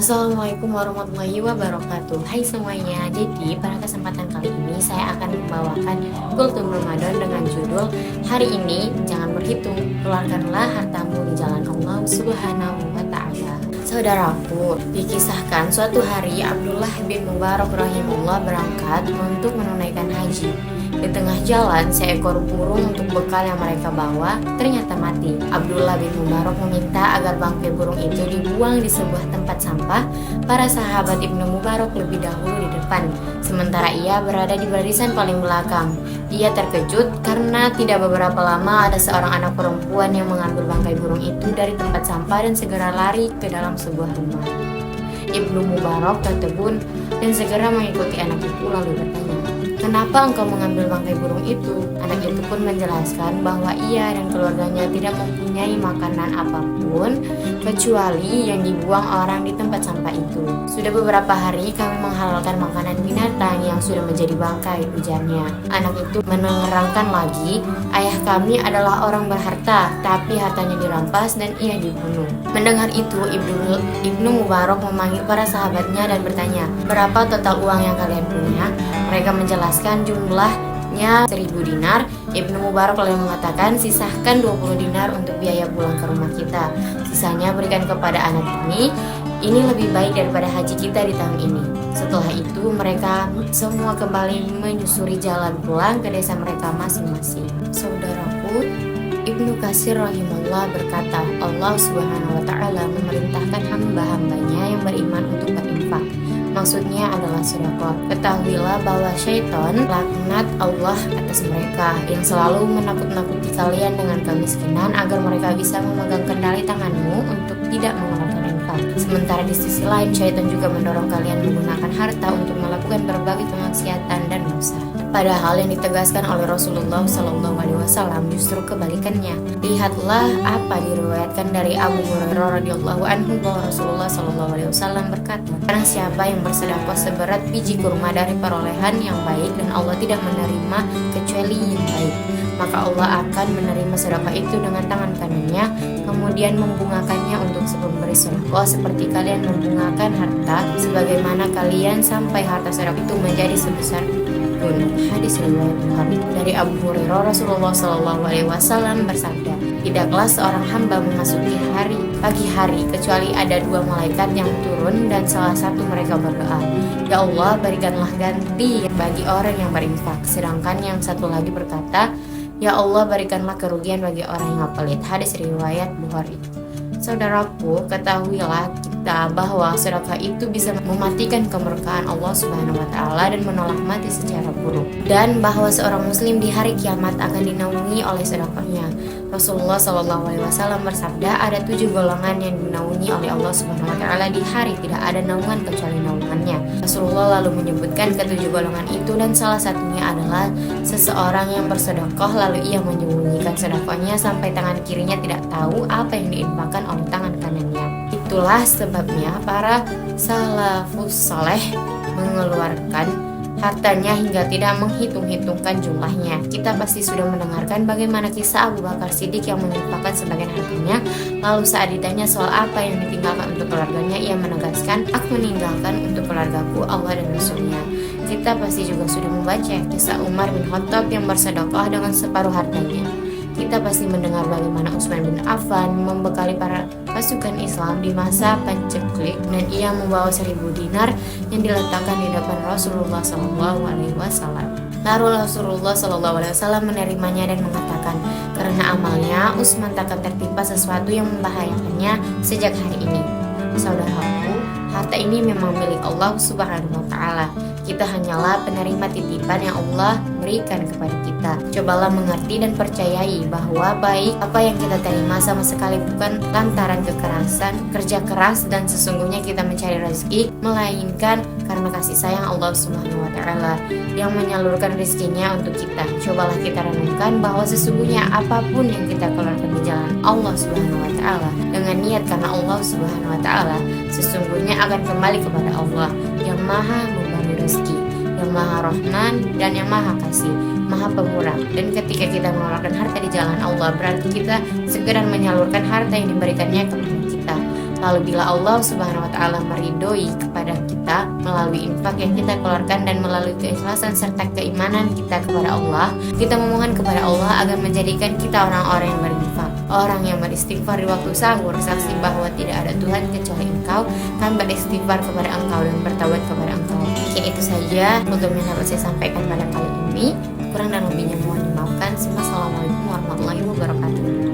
Assalamualaikum warahmatullahi wabarakatuh. Hai semuanya. Jadi pada kesempatan kali ini saya akan membawakan kultum Ramadan dengan judul Hari ini jangan berhitung, keluarkanlah hartamu di jalan Allah Subhanahu wa taala. Saudaraku, dikisahkan suatu hari Abdullah bin Mubarak rahimahullah berangkat untuk menunaikan haji. Di tengah jalan, seekor burung untuk bekal yang mereka bawa ternyata mati. Abdullah bin Mubarak meminta agar bangkai burung itu dibuang di sebuah tempat sampah. Para sahabat Ibnu Mubarak lebih dahulu di depan, sementara ia berada di barisan paling belakang. Ia terkejut karena tidak beberapa lama ada seorang anak perempuan yang mengambil bangkai burung itu dari tempat sampah dan segera lari ke dalam sebuah rumah. Ibnu Mubarak tertegun dan segera mengikuti anak itu lalu bertanya, "Kenapa engkau mengambil bangkai burung itu?" Anak itu pun menjelaskan bahwa ia dan keluarganya tidak mempunyai makanan apapun kecuali yang dibuang orang di tempat sampah itu. "Sudah beberapa hari kami menghalalkan makanan binatang yang sudah menjadi bangkai," ujarnya. Anak itu menerangkan lagi, "Ayah kami adalah orang berharta, tapi hartanya dirampas dan ia dibunuh." Mendengar itu, Ibnu Mubarak memanggil para sahabatnya dan bertanya, "Berapa total uang yang kalian punya?" Mereka menjelaskan jumlahnya 1000 dinar. Ibnu Mubarak lalu mengatakan, "Sisahkan 20 dinar untuk biaya pulang ke rumah kita. Sisanya berikan kepada anak ini. Ini lebih baik daripada haji kita di tahun ini." Setelah itu mereka semua kembali menyusuri jalan pulang ke desa mereka masing-masing. Saudaraku, Ibnu Katsir rahimahullah berkata, Allah Subhanahu wa taala memerintahkan hamba-hambanya yang beriman untuk berinfak. Maksudnya adalah sedekah. Ketahuilah bahwa syaitan laknat Allah atas mereka yang selalu menakut-nakuti kalian dengan kemiskinan agar mereka bisa memegang kendali tanganmu untuk tidak mengeluarkan infak. Sementara di sisi lain syaitan juga mendorong kalian menggunakan harta untuk melakukan berbagai kemaksiatan dan dosa. Padahal yang ditegaskan oleh Rasulullah SAW justru kebalikannya. Lihatlah apa diriwayatkan dari Abu Hurairah radhiyallahu anhu bahwa Rasulullah SAW berkata, "Barang siapa yang bersedekah seberat biji kurma dari perolehan yang baik dan Allah tidak menerima kecuali yang baik, maka Allah akan menerima sedekah itu dengan tangan kanannya, kemudian membungakannya untuk pemberi sedekah seperti kalian membungakan harta, sebagaimana kalian sampai harta sedekah itu menjadi sebesar gunung." Hadis riwayat Bukhari. Dari Abu Hurairah, Rasulullah SAW bersabda, "Tidaklah seorang hamba memasuki pagi hari kecuali ada 2 malaikat yang turun dan salah satu mereka berdoa, 'Ya Allah, berikanlah ganti bagi orang yang berinfak.' Sedangkan yang satu lagi berkata, 'Ya Allah, berikanlah kerugian bagi orang yang pelit.'" Hadis riwayat Bukhari. Saudaraku, ketahuilah kita bahwa sedekah itu bisa mematikan kemurkaan Allah Subhanahu wa taala dan menolak mati secara buruk, dan bahwa seorang muslim di hari kiamat akan dinaungi oleh sedekahnya. Rasulullah SAW bersabda, ada 7 golongan yang dinaungi oleh Allah Subhanahu wa taala di hari tidak ada naungan kecuali naungannya. Rasulullah lalu menyebutkan ke-7 golongan itu, dan salah satunya adalah seseorang yang bersedekah lalu ia menyembunyikan sedekahnya sampai tangan kirinya tidak tahu apa yang diinfakkan oleh tangan kanannya. Itulah sebabnya para salafus saleh mengeluarkan hartanya hingga tidak menghitung-hitungkan jumlahnya. Kita pasti sudah mendengarkan bagaimana kisah Abu Bakar Siddiq yang menginfakkan sebagian hartanya, lalu saat ditanya soal apa yang ditinggalkan untuk keluarganya, ia menegaskan, "Aku meninggalkan untuk keluargaku Allah dan Rasulnya." Kita pasti juga sudah membaca kisah Umar bin Khattab yang bersedekah dengan separuh hartanya. Kita pasti mendengar bagaimana Utsman bin Affan membekali para pasukan Islam di masa paceklik, dan ia membawa 1000 dinar yang diletakkan di depan Rasulullah SAW. Lalu Rasulullah SAW menerimanya dan mengatakan, "Karena amalnya Utsman takkan tertimpa sesuatu yang membahayakannya sejak hari ini." Saudaraku, harta ini memang milik Allah Subhanahu wa taala. Kita hanyalah penerima titipan yang Allah berikan kepada kita. Cobalah mengerti dan percayai bahwa baik apa yang kita terima sama sekali bukan lantaran kerja keras dan sesungguhnya kita mencari rezeki, melainkan karena kasih sayang Allah Subhanahu wa taala yang menyalurkan rezekinya untuk kita. Cobalah kita renungkan bahwa sesungguhnya apapun yang kita keluarkan di jalan Allah Subhanahu wa taala dengan niat karena Allah Subhanahu wa taala, sesungguhnya akan kembali kepada Allah yang Maha memberi rezeki, yang Maha Rahman dan yang Maha Kasih, Maha Pemurah. Dan ketika kita mengeluarkan harta di jalan Allah, berarti kita segera menyalurkan harta yang diberikannya kepada kita. Lalu bila Allah Subhanahu wa taala meridhoi kepada kita melalui infak yang kita keluarkan dan melalui keikhlasan serta keimanan kita kepada Allah, kita memohon kepada Allah agar menjadikan kita orang-orang yang berinfak, orang yang beristighfar di waktu sahur, saksi bahwa tidak ada Tuhan kecuali Engkau, kami beristighfar kepada Engkau dan bertaubat kepada Engkau. Mungkin itu saja untuk yang dapat saya sampaikan pada kali ini. Kurang dan lebihnya mohon dimaafkan. Wassalamualaikum warahmatullahi wabarakatuh.